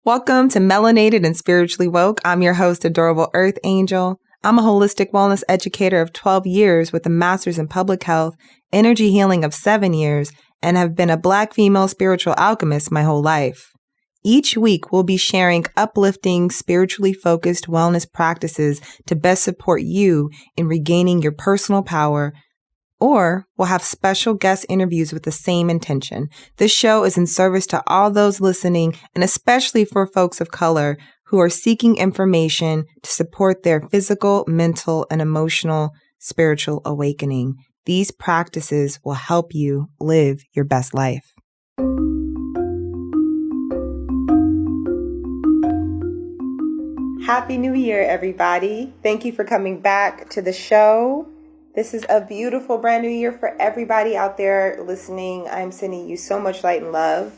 Welcome to Melanated and Spiritually Woke. I'm your host, Adorable Earth Angel. I'm a holistic wellness educator of 12 years with a master's in public health, energy healing of 7 years, and have been a Black female spiritual alchemist my whole life. Each week, we'll be sharing uplifting, spiritually focused wellness practices to best support you in regaining your personal power, or we'll have special guest interviews with the same intention. This show is in service to all those listening, and especially for folks of color who are seeking information to support their physical, mental, and emotional spiritual awakening. These practices will help you live your best life. Happy New Year, everybody. Thank you for coming back to the show. This is a beautiful brand new year for everybody out there listening. I'm sending you so much light and love.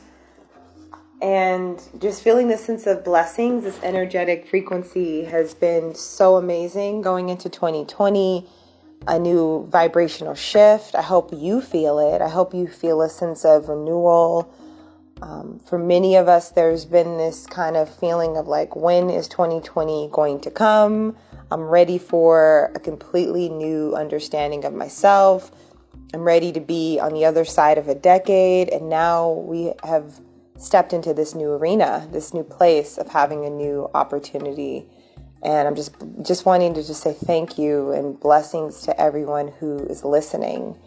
And just feeling this sense of blessings, this energetic frequency has been so amazing going into 2020, a new vibrational shift. I hope you feel it. I hope you feel a sense of renewal. For many of us, there's been this kind of feeling of like, when is 2020 going to come? I'm ready for a completely new understanding of myself. I'm ready to be on the other side of a decade. And now we have stepped into this new arena, this new place of having a new opportunity. And I'm just wanting to just say thank you and blessings to everyone who is listening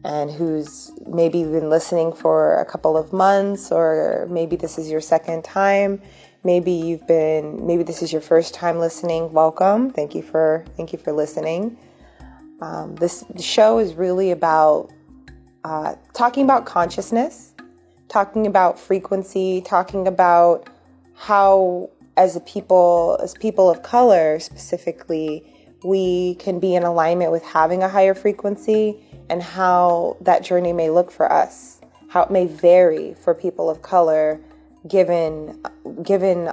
and who's maybe been listening for a couple of months, or maybe this is your second time. Maybe this is your first time listening. Welcome. Thank you for listening. This show is really about talking about consciousness, talking about frequency, talking about how, as people of color specifically, we can be in alignment with having a higher frequency, and how that journey may look for us, how it may vary for people of color, given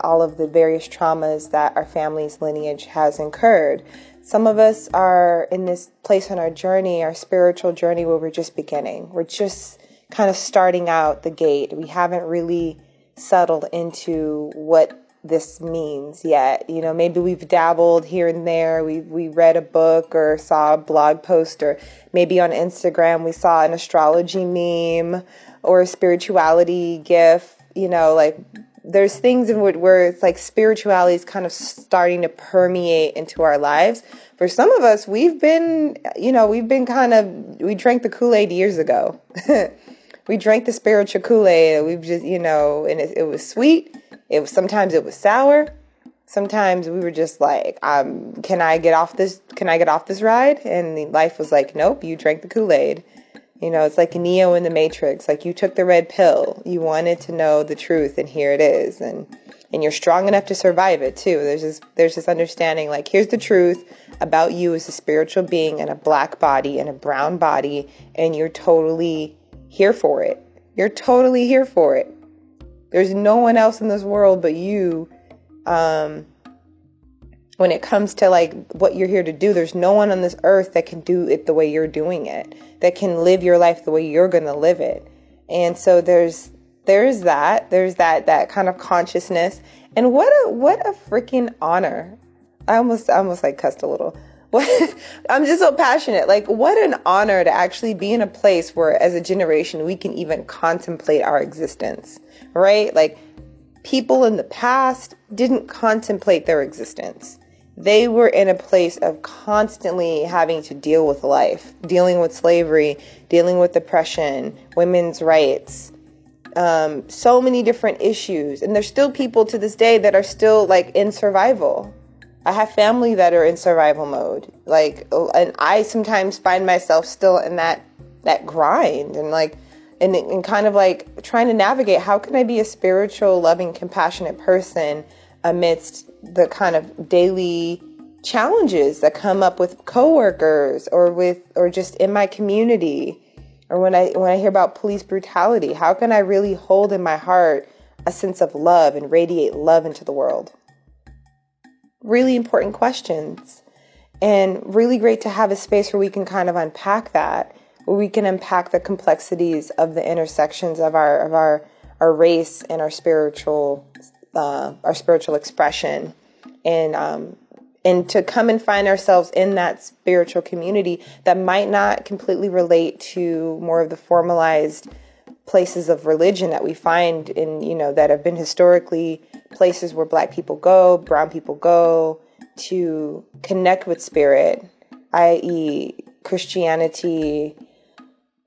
all of the various traumas that our family's lineage has incurred. Some of us are in this place on our journey, our spiritual journey, where we're just beginning. We're just kind of starting out the gate. We haven't really settled into what this means yet. You know, maybe we've dabbled here and there. We read a book or saw a blog post, or maybe on Instagram we saw an astrology meme or a spirituality gif. You know, like there's things in where it's like spirituality is kind of starting to permeate into our lives. For some of us, we drank the Kool-Aid years ago. We drank the spiritual Kool-Aid. We've just, and it was sweet. Sometimes it was sour. Sometimes we were just like, can I get off this ride? And life was like, nope, you drank the Kool-Aid. You know, it's like Neo in the Matrix. Like, you took the red pill. You wanted to know the truth, and here it is. And you're strong enough to survive it too. There's this understanding, like, here's the truth about you as a spiritual being in a black body and a brown body, and you're totally here for it. You're totally here for it. There's no one else in this world but you. When it comes to like what you're here to do, there's no one on this earth that can do it the way you're doing it, that can live your life the way you're going to live it. And so there's that kind of consciousness. And what a freaking honor. I almost like cussed a little. I'm just so passionate. Like, what an honor to actually be in a place where, as a generation, we can even contemplate our existence, right? Like, people in the past didn't contemplate their existence. They were in a place of constantly having to deal with life, dealing with slavery, dealing with oppression, women's rights, so many different issues. And there's still people to this day that are still like in survival. I have family that are in survival mode. Like, and I sometimes find myself still in that grind and like, and kind of like trying to navigate, how can I be a spiritual, loving, compassionate person amidst the kind of daily challenges that come up with coworkers or just in my community, or when I hear about police brutality. How can I really hold in my heart a sense of love and radiate love into the world? Really important questions, and really great to have a space where we can kind of unpack that, where we can unpack the complexities of the intersections of our race and our spiritual our spiritual expression, and to come and find ourselves in that spiritual community that might not completely relate to more of the formalized places of religion that we find in, that have been historically places where Black people go, brown people go to connect with spirit, i.e. Christianity,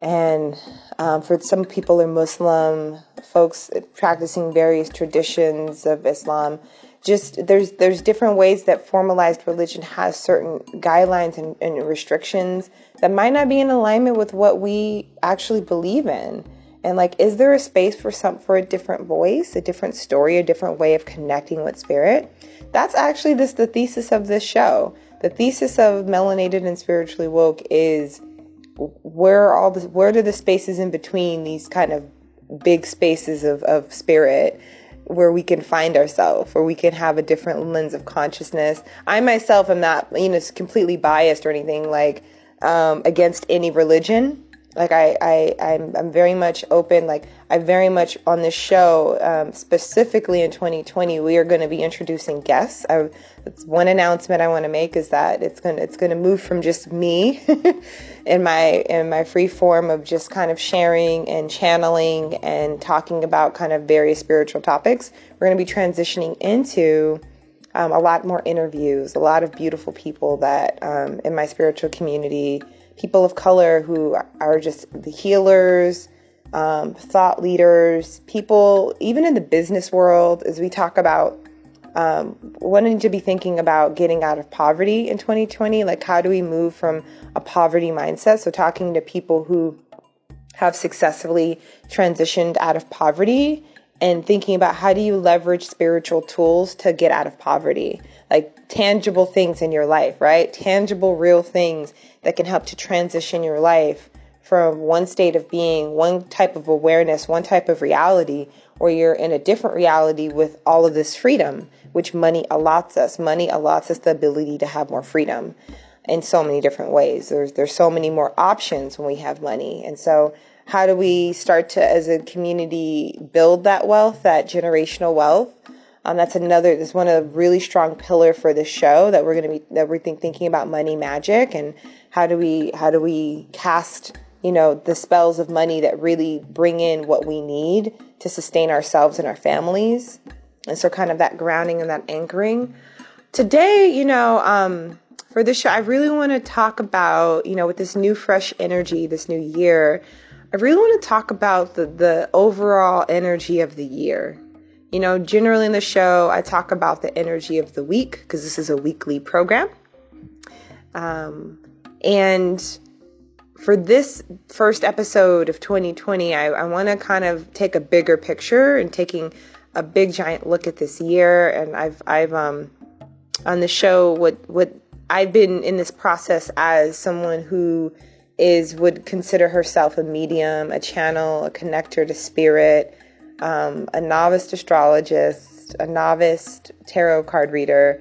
and for some people are Muslim, folks practicing various traditions of Islam. Just there's different ways that formalized religion has certain guidelines and restrictions that might not be in alignment with what we actually believe in. And is there a space for a different voice, a different story, a different way of connecting with spirit? That's actually the thesis of this show. The thesis of Melanated and Spiritually Woke is where do the spaces in between these kind of big spaces of spirit where we can find ourselves, where we can have a different lens of consciousness. I myself am not, completely biased or anything against any religion. I'm very much open. I very much on this show, specifically in 2020, we are going to be introducing guests. That's one announcement I want to make, is that it's going to move from just me in my free form of just kind of sharing and channeling and talking about kind of various spiritual topics. We're going to be transitioning into a lot more interviews, a lot of beautiful people that in my spiritual community, people of color who are just the healers, thought leaders, people even in the business world, as we talk about wanting to be thinking about getting out of poverty in 2020. How do we move from a poverty mindset? So talking to people who have successfully transitioned out of poverty and thinking about how do you leverage spiritual tools to get out of poverty, tangible things in your life, right? Tangible, real things that can help to transition your life from one state of being, one type of awareness, one type of reality, or you're in a different reality with all of this freedom, which money allots us. Money allots us the ability to have more freedom in so many different ways. There's so many more options when we have money. And so how do we start to, as a community, build that wealth, that generational wealth? That's one of the really strong pillar for this show that we're thinking about money magic, and how do we cast, the spells of money that really bring in what we need to sustain ourselves and our families. And so kind of that grounding and that anchoring. Today, for this show, I really want to talk about, with this new fresh energy, this new year, I really want to talk about the overall energy of the year. Generally in the show, I talk about the energy of the week because this is a weekly program. And for this first episode of 2020, I want to kind of take a bigger picture and taking a big giant look at this year. And I've on the show, what I've been in this process as someone who would consider herself a medium, a channel, a connector to spirit, a novice astrologist, a novice tarot card reader.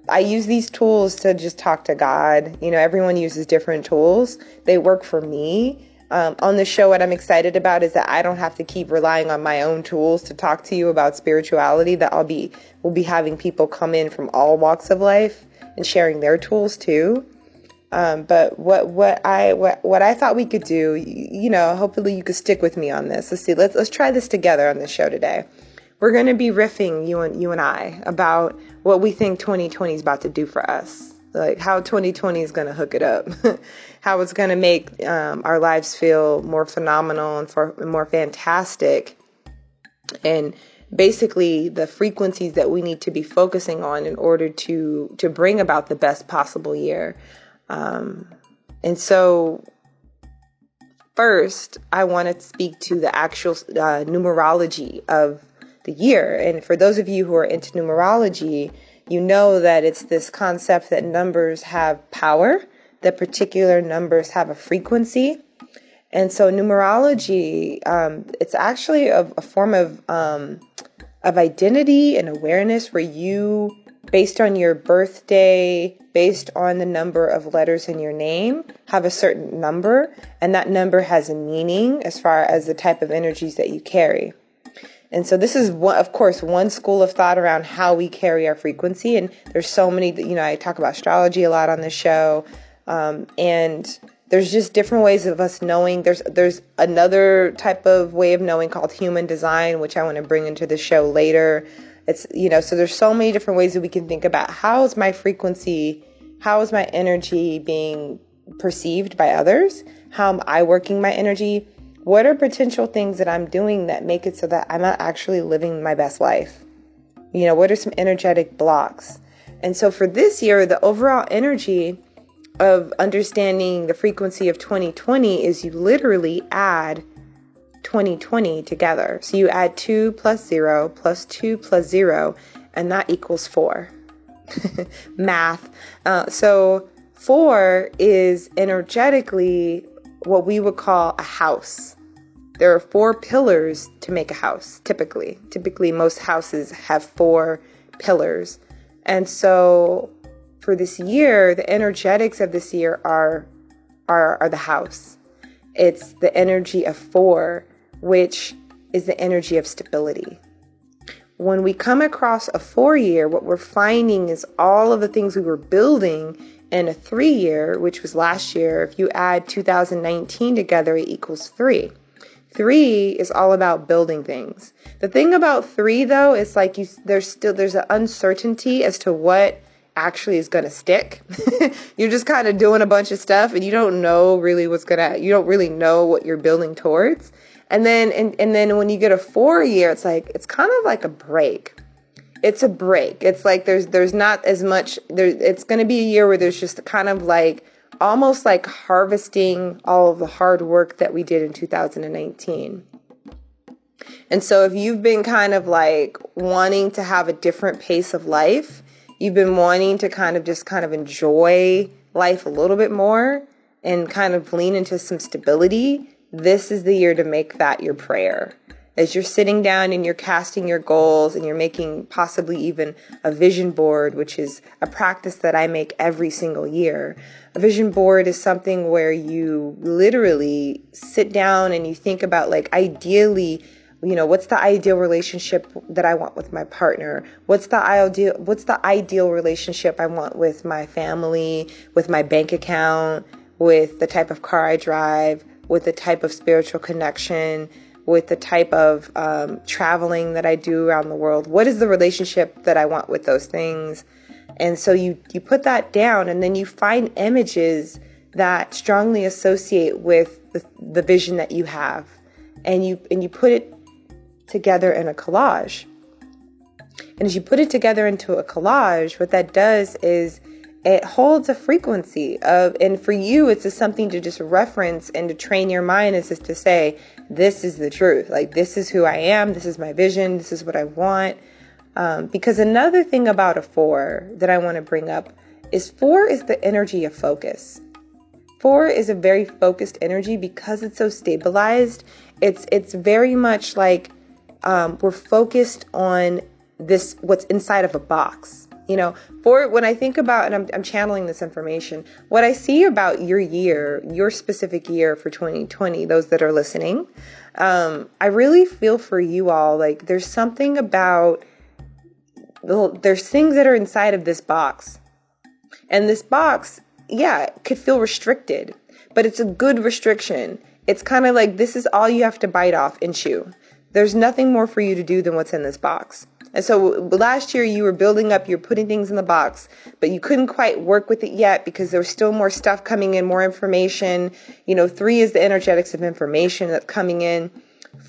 I use these tools to just talk to God. Everyone uses different tools. They work for me. On the show, what I'm excited about is that I don't have to keep relying on my own tools to talk to you about spirituality, that we'll be having people come in from all walks of life and sharing their tools too. But what I thought we could do, hopefully you could stick with me on this. Let's try this together on the show today. We're going to be riffing, you and I, about what we think 2020 is about to do for us. How 2020 is going to hook it up, how it's going to make our lives feel more phenomenal and more fantastic, and basically the frequencies that we need to be focusing on in order to bring about the best possible year. And so first, I want to speak to the actual numerology of the year. And for those of you who are into numerology, you know that it's this concept that numbers have power, that particular numbers have a frequency. And so numerology, it's actually a form of identity and awareness where you, based on your birthday, based on the number of letters in your name, have a certain number, and that number has a meaning as far as the type of energies that you carry. And so this is one, of course, one school of thought around how we carry our frequency. And there's so many that, I talk about astrology a lot on this show. And there's just different ways of us knowing. There's another type of way of knowing called human design, which I want to bring into the show later. It's, so there's so many different ways that we can think about how is my frequency, how is my energy being perceived by others? How am I working my energy? What are potential things that I'm doing that make it so that I'm not actually living my best life? What are some energetic blocks? And so for this year, the overall energy of understanding the frequency of 2020 is you literally add 2020 together. So you add 2 plus 0 plus 2 plus 0, and that equals 4. Math. So 4 is energetically what we would call a house. There are 4 pillars to make a house, typically. Typically, most houses have 4 pillars. And so for this year, the energetics of this year are the house. It's the energy of 4, which is the energy of stability. When we come across a 4 year, what we're finding is all of the things we were building in a 3 year, which was last year. If you add 2019 together, it equals 3. 3 is all about building things. The thing about 3, though, is like there's an uncertainty as to what actually is going to stick. You're just kind of doing a bunch of stuff and you don't know really you don't really know what you're building towards. And then when you get a 4 year, it's kind of like a break. It's a break. It's like there's not as much there. It's going to be a year where there's just kind of like almost like harvesting all of the hard work that we did in 2019. And so if you've been kind of like wanting to have a different pace of life, you've been wanting to kind of enjoy life a little bit more and kind of lean into some stability, this is the year to make that your prayer. As you're sitting down and you're casting your goals and you're making possibly even a vision board, which is a practice that I make every single year. A vision board is something where you literally sit down and you think about, like, ideally, what's the ideal relationship that I want with my partner? What's the ideal relationship I want with my family, with my bank account, with the type of car I drive, with the type of spiritual connection, with the type of traveling that I do around the world? What is the relationship that I want with those things? And so you put that down, and then you find images that strongly associate with the vision that you have, and you put it together in a collage. And as you put it together into a collage, what that does is it holds a frequency of, and for you, it's just something to just reference and to train your mind, is just to say, this is the truth. Like, this is who I am. This is my vision. This is what I want. Because another thing about a 4 that I want to bring up is 4 is the energy of focus. 4 is a very focused energy because it's so stabilized. It's very much like we're focused on this, what's inside of a box. When I think about, and I'm channeling this information, what I see about your year, your specific year for 2020, those that are listening, I really feel for you all. Like, there's something about, there's things that are inside of this box. And this box, could feel restricted, but it's a good restriction. It's kind of like, this is all you have to bite off and chew. There's nothing more for you to do than what's in this box. And so last year you were building up, you're putting things in the box, but you couldn't quite work with it yet because there was still more stuff coming in, more information. 3 is the energetics of information that's coming in.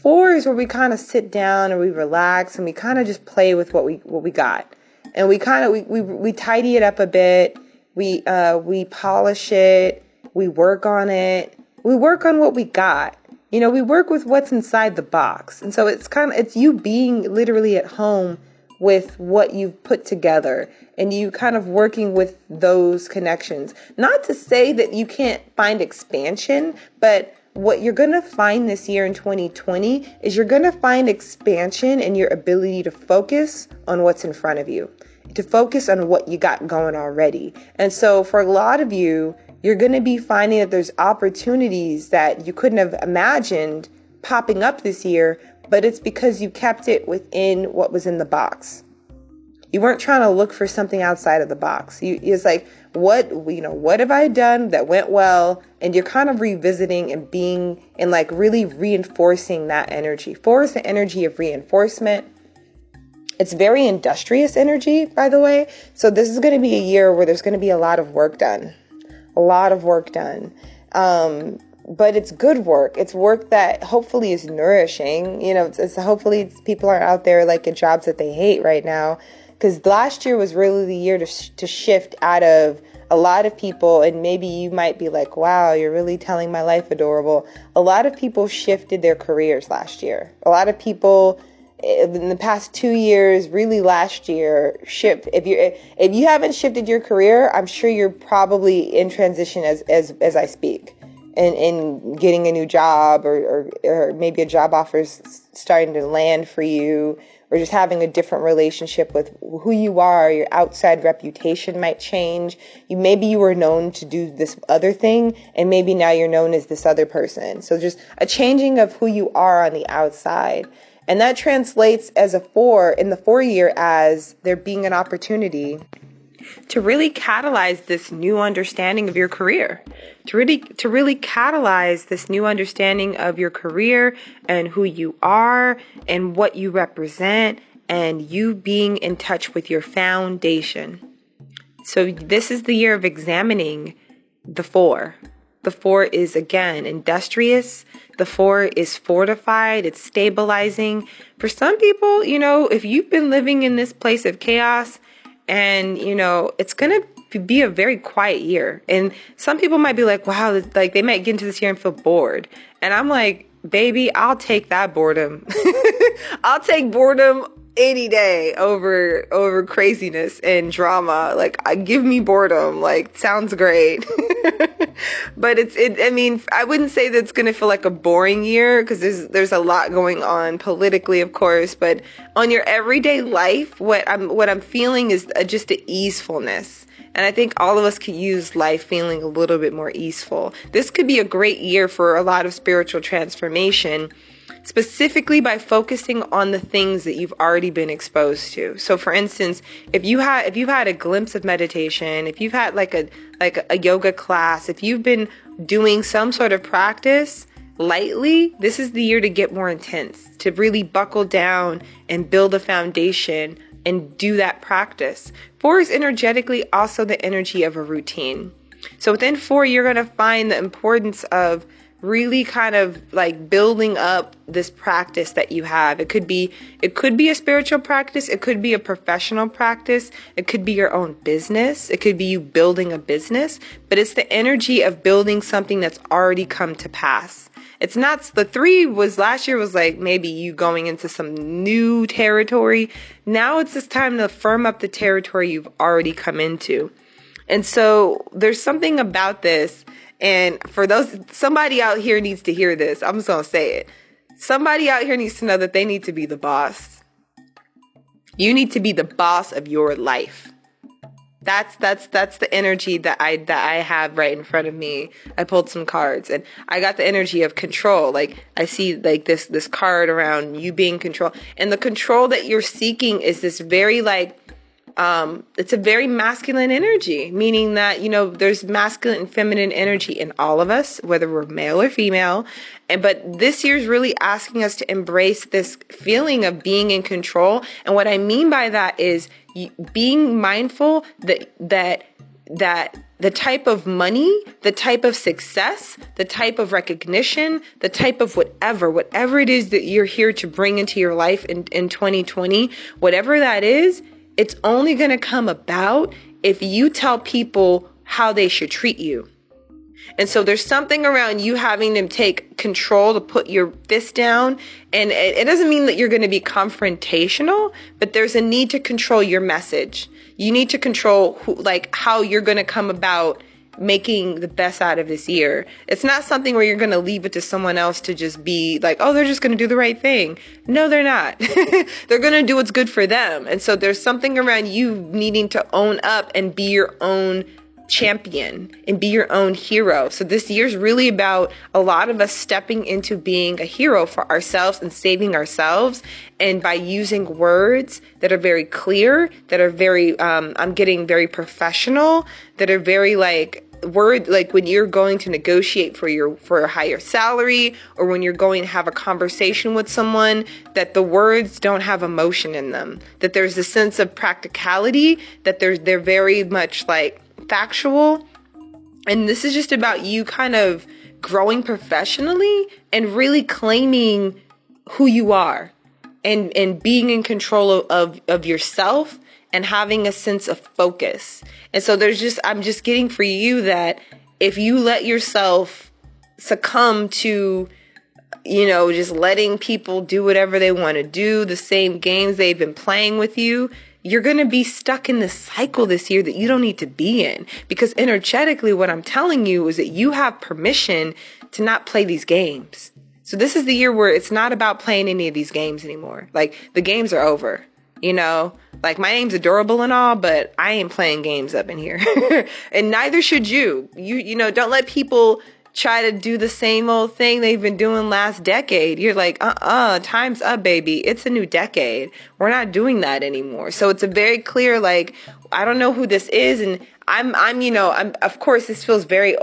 4 is where we kind of sit down and we relax and we kind of just play with what we got. And we tidy it up a bit. We polish it. We work on it. We work on what we got. We work with what's inside the box. And so it's you being literally at home with what you've put together and you kind of working with those connections. Not to say that you can't find expansion, but what you're going to find this year in 2020 is you're going to find expansion in your ability to focus on what's in front of you, to focus on what you got going already. And so for a lot of you, you're going to be finding that there's opportunities that you couldn't have imagined popping up this year, but it's because you kept it within what was in the box. You weren't trying to look for something outside of the box. It's like, what have I done that went well? And you're kind of revisiting and being and like really reinforcing that energy. 4 is the energy of reinforcement. It's very industrious energy, by the way. So this is going to be a year where there's going to be a lot of work done. But it's good work. It's work that hopefully is nourishing. Hopefully people aren't out there like in jobs that they hate right now. Because last year was really the year to shift out of a lot of people. And maybe you might be like, wow, you're really telling my life adorable. A lot of people shifted their careers last year. A lot of people in the past 2 years, really last year, shift. If you haven't shifted your career, I'm sure you're probably in transition as I speak. And getting a new job or maybe a job offer is starting to land for you, or just having a different relationship with who you are. Your outside reputation might change. Maybe you were known to do this other thing, and maybe now you're known as this other person. So just a changing of who you are on the outside. And that translates as a 4 in the 4 year as there being an opportunity to really catalyze this new understanding of your career, to really catalyze this new understanding of your career and who you are and what you represent, and you being in touch with your foundation. So this is the year of examining the 4. The 4 is, again, industrious. The 4 is fortified. It's stabilizing. For some people, if you've been living in this place of chaos, and, it's going to be a very quiet year. And some people might be like, wow, like they might get into this year and feel bored. And I'm like, baby, I'll take that boredom. I'll take boredom any day over craziness and drama. Like, give me boredom. Like, sounds great. But I wouldn't say that it's going to feel like a boring year, because there's a lot going on politically, of course, but on your everyday life, what I'm feeling is just the easefulness. And I think all of us could use life feeling a little bit more easeful. This could be a great year for a lot of spiritual transformation, specifically by focusing on the things that you've already been exposed to. So for instance, if you've had a glimpse of meditation, if you've had like a yoga class, if you've been doing some sort of practice lightly, this is the year to get more intense, to really buckle down and build a foundation and do that practice. 4 is energetically also the energy of a routine. So within 4, you're going to find the importance of really kind of like building up this practice that you have. It could be a spiritual practice. It could be a professional practice. It could be your own business. It could be you building a business, but it's the energy of building something that's already come to pass. It's not, the 3 was last year was like maybe you going into some new territory. Now it's just time to firm up the territory you've already come into. And so there's something about this. And for somebody out here needs to hear this. I'm just going to say it. Somebody out here needs to know that they need to be the boss. You need to be the boss of your life. That's the energy that I have right in front of me. I pulled some cards and I got the energy of control. Like I see like this card around you being control, and the control that you're seeking is this very it's a very masculine energy, meaning that, there's masculine and feminine energy in all of us, whether we're male or female. But this year's really asking us to embrace this feeling of being in control. And what I mean by that is being mindful that the type of money, the type of success, the type of recognition, the type of whatever it is that you're here to bring into your life in 2020, whatever that is, it's only going to come about if you tell people how they should treat you. And so there's something around you having to take control, to put your fist down. And it doesn't mean that you're going to be confrontational, but there's a need to control your message. You need to control how you're going to come about making the best out of this year. It's not something where you're going to leave it to someone else to just be like, oh, they're just going to do the right thing. No, they're not. They're going to do what's good for them. And so there's something around you needing to own up and be your own champion and be your own hero. So this year's really about a lot of us stepping into being a hero for ourselves and saving ourselves. And by using words that are very clear, that are very, I'm getting very professional, that are very like when you're going to negotiate for a higher salary, or when you're going to have a conversation with someone, that the words don't have emotion in them, that there's a sense of practicality, that they're very much like factual. And this is just about you kind of growing professionally and really claiming who you are and being in control of yourself and having a sense of focus. And so I'm just getting for you that if you let yourself succumb to, just letting people do whatever they want to do, the same games they've been playing with you, you're going to be stuck in this cycle this year that you don't need to be in. Because energetically, what I'm telling you is that you have permission to not play these games. So this is the year where it's not about playing any of these games anymore. Like, the games are over, Like, my name's adorable and all, but I ain't playing games up in here. And neither should you. Don't let people try to do the same old thing they've been doing last decade. You're like, time's up, baby. It's a new decade. We're not doing that anymore. So it's a very clear, like, I don't know who this is, and I'm of course this feels very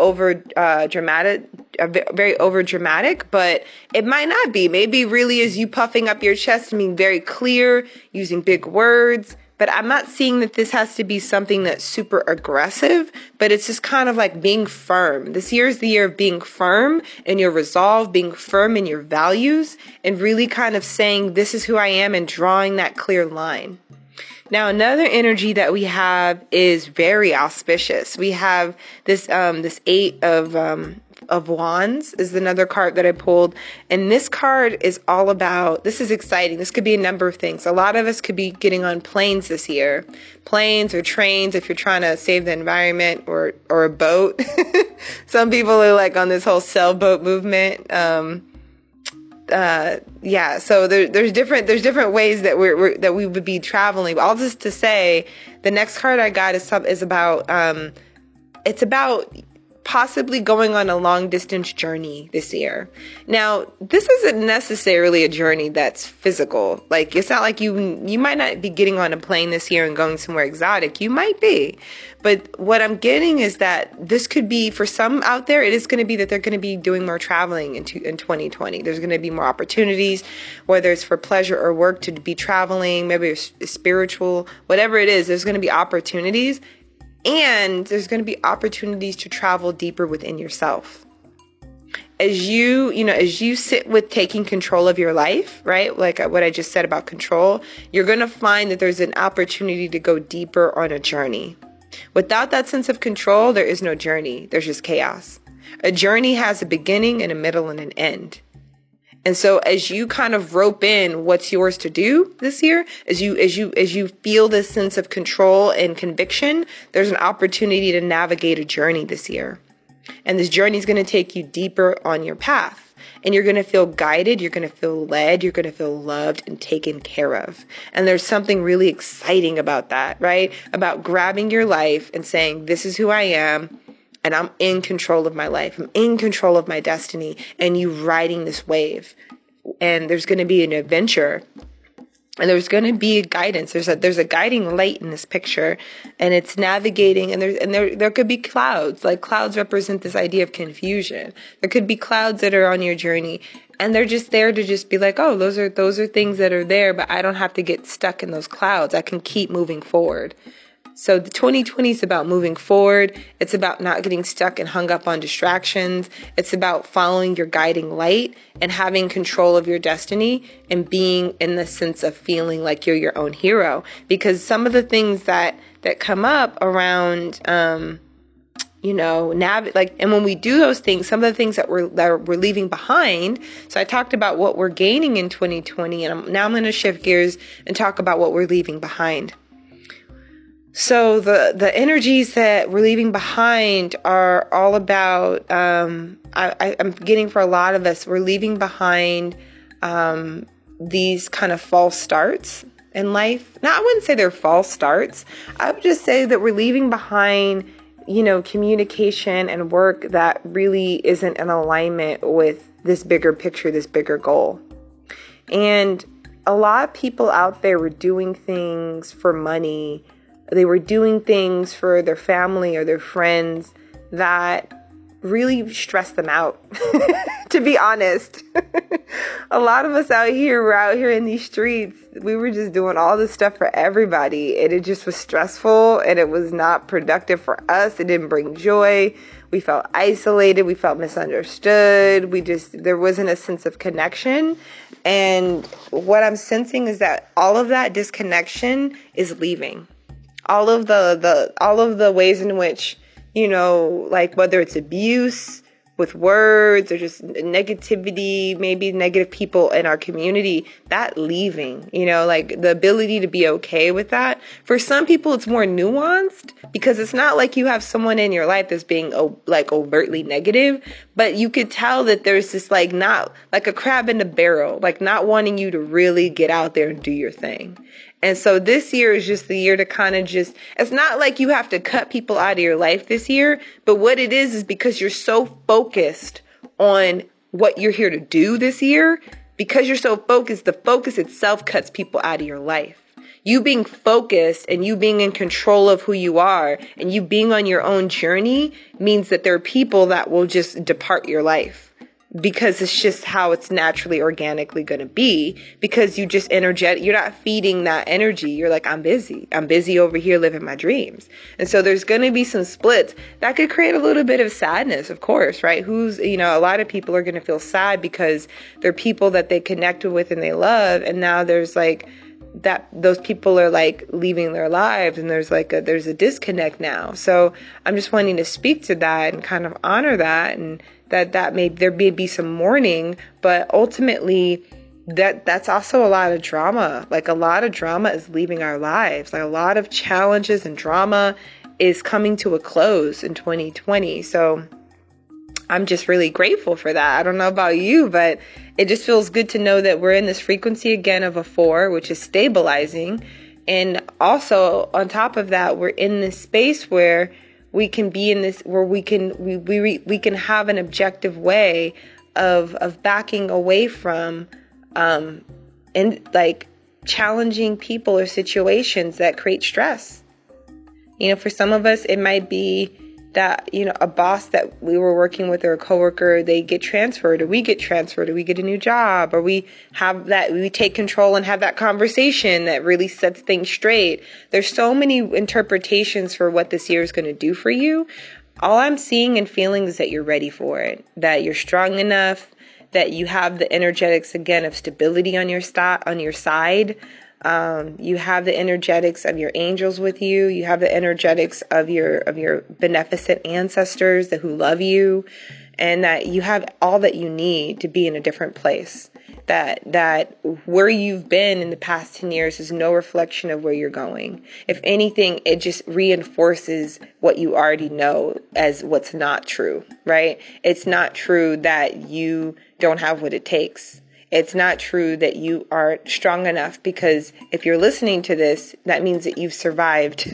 dramatic, but it might not be. Maybe really is you puffing up your chest and being very clear, using big words. But I'm not seeing that this has to be something that's super aggressive, but it's just kind of like being firm. This year is the year of being firm in your resolve, being firm in your values, and really kind of saying, this is who I am, and drawing that clear line. Now, another energy that we have is very auspicious. We have this Eight of Wands is another card that I pulled. And this card is all about, this is exciting. This could be a number of things. A lot of us could be getting on planes this year. Planes or trains if you're trying to save the environment, or a boat. Some people are like on this whole sailboat movement. So there's different ways that we would be traveling. But all this to say, the next card I got is about it's about possibly going on a long distance journey this year. Now, this isn't necessarily a journey that's physical. Like, it's not like you might not be getting on a plane this year and going somewhere exotic. You might be. But what I'm getting is that this could be, for some out there, it is going to be that they're going to be doing more traveling in 2020. There's going to be more opportunities, whether it's for pleasure or work, to be traveling, maybe it's spiritual, whatever it is, there's going to be opportunities. And there's going to be opportunities to travel deeper within yourself. As you sit with taking control of your life, right? Like what I just said about control, you're going to find that there's an opportunity to go deeper on a journey. Without that sense of control, there is no journey. There's just chaos. A journey has a beginning and a middle and an end. And so as you kind of rope in what's yours to do this year, as you feel this sense of control and conviction, there's an opportunity to navigate a journey this year. And this journey is going to take you deeper on your path. And you're going to feel guided, you're going to feel led, you're going to feel loved and taken care of. And there's something really exciting about that, right? About grabbing your life and saying, this is who I am. And I'm in control of my life. I'm in control of my destiny. And you riding this wave. And there's going to be an adventure. And there's going to be guidance. There's a guiding light in this picture. And it's navigating. And there could be clouds. Like, clouds represent this idea of confusion. There could be clouds that are on your journey. And they're just there to just be like, oh, those are things that are there. But I don't have to get stuck in those clouds. I can keep moving forward. So the 2020 is about moving forward. It's about not getting stuck and hung up on distractions. It's about following your guiding light and having control of your destiny and being in the sense of feeling like you're your own hero. Because some of the things that come up around, and when we do those things, some of the things that we're leaving behind. So I talked about what we're gaining in 2020, and now I'm going to shift gears and talk about what we're leaving behind. So the energies that we're leaving behind are all about, I'm getting for a lot of us, we're leaving behind these kind of false starts in life. Now, I wouldn't say they're false starts. I would just say that we're leaving behind communication and work that really isn't in alignment with this bigger picture, this bigger goal. And a lot of people out there were doing things for money. They were doing things for their family or their friends that really stressed them out, to be honest. A lot of us were out here in these streets. We were just doing all this stuff for everybody, and it just was stressful, and it was not productive for us. It didn't bring joy. We felt isolated. We felt misunderstood. There wasn't a sense of connection. And what I'm sensing is that all of that disconnection is leaving. All of the ways in which, like whether it's abuse with words or just negativity, maybe negative people in our community, that leaving, like the ability to be okay with that. For some people, it's more nuanced because it's not like you have someone in your life that's being like overtly negative, but you could tell that there's this like not like a crab in a barrel, like not wanting you to really get out there and do your thing. And so this year is just the year to kind of it's not like you have to cut people out of your life this year, but what it is because you're so focused on what you're here to do this year, because you're so focused, the focus itself cuts people out of your life. You being focused and you being in control of who you are and you being on your own journey means that there are people that will just depart your life. Because it's just how it's naturally, organically going to be, because you just you're not feeding that energy. You're like, I'm busy over here living my dreams. And so there's going to be some splits that could create a little bit of sadness, of course, right? A lot of people are going to feel sad because they're people that they connected with and they love. And now there's like that, those people are like leaving their lives, and there's a disconnect now. So I'm just wanting to speak to that and kind of honor that, and there may be some mourning, but ultimately that's also a lot of drama. Like a lot of drama is leaving our lives. Like a lot of challenges and drama is coming to a close in 2020. So I'm just really grateful for that. I don't know about you, but it just feels good to know that we're in this frequency again of a 4, which is stabilizing. And also on top of that, we're in this space where we can be in this, where we can have an objective way of backing away from and like challenging people or situations that create stress. For some of us, it might be that, a boss that we were working with or a coworker, they get transferred, or we get transferred, or we get a new job, or we take control and have that conversation that really sets things straight. There's so many interpretations for what this year is going to do for you. All I'm seeing and feeling is that you're ready for it, that you're strong enough, that you have the energetics again of stability on your side. You have the energetics of your angels with you. You have the energetics of your beneficent ancestors who love you, and that you have all that you need to be in a different place. That where you've been in the past 10 years is no reflection of where you're going. If anything, it just reinforces what you already know as what's not true, right? It's not true that you don't have what it takes. It's not true that you are strong enough, because if you're listening to this, that means that you've survived,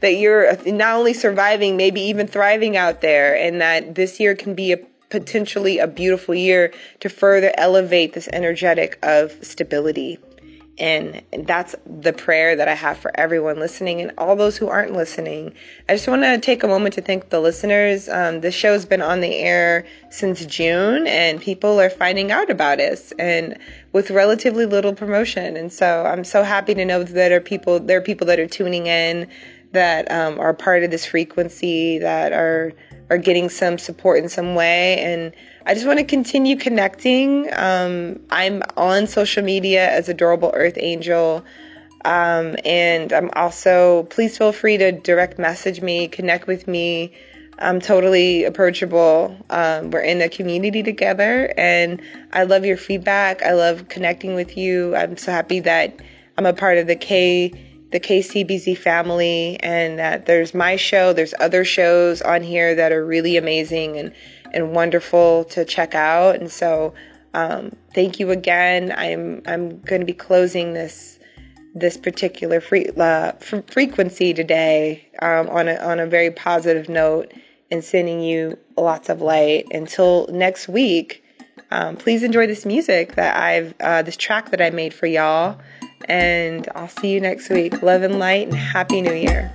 that you're not only surviving, maybe even thriving out there, and that this year can be potentially a beautiful year to further elevate this energetic of stability. And that's the prayer that I have for everyone listening and all those who aren't listening. I just want to take a moment to thank the listeners. This show's been on the air since June, and people are finding out about us, and with relatively little promotion. And so I'm so happy to know that there are people that are tuning in, that are part of this frequency, that are getting some support in some way. And I just want to continue connecting. I'm on social media as Adorable Earth Angel. And I'm also, please feel free to direct message me, connect with me. I'm totally approachable. We're in a community together, and I love your feedback. I love connecting with you. I'm so happy that I'm a part of the KCBZ family, and that there's my show, there's other shows on here that are really amazing and wonderful to check out. And so thank you again. I'm going to be closing this this particular frequency today on a very positive note and sending you lots of light. Until next week, please enjoy this music that this track that I made for y'all. And I'll see you next week. Love and light and Happy New Year.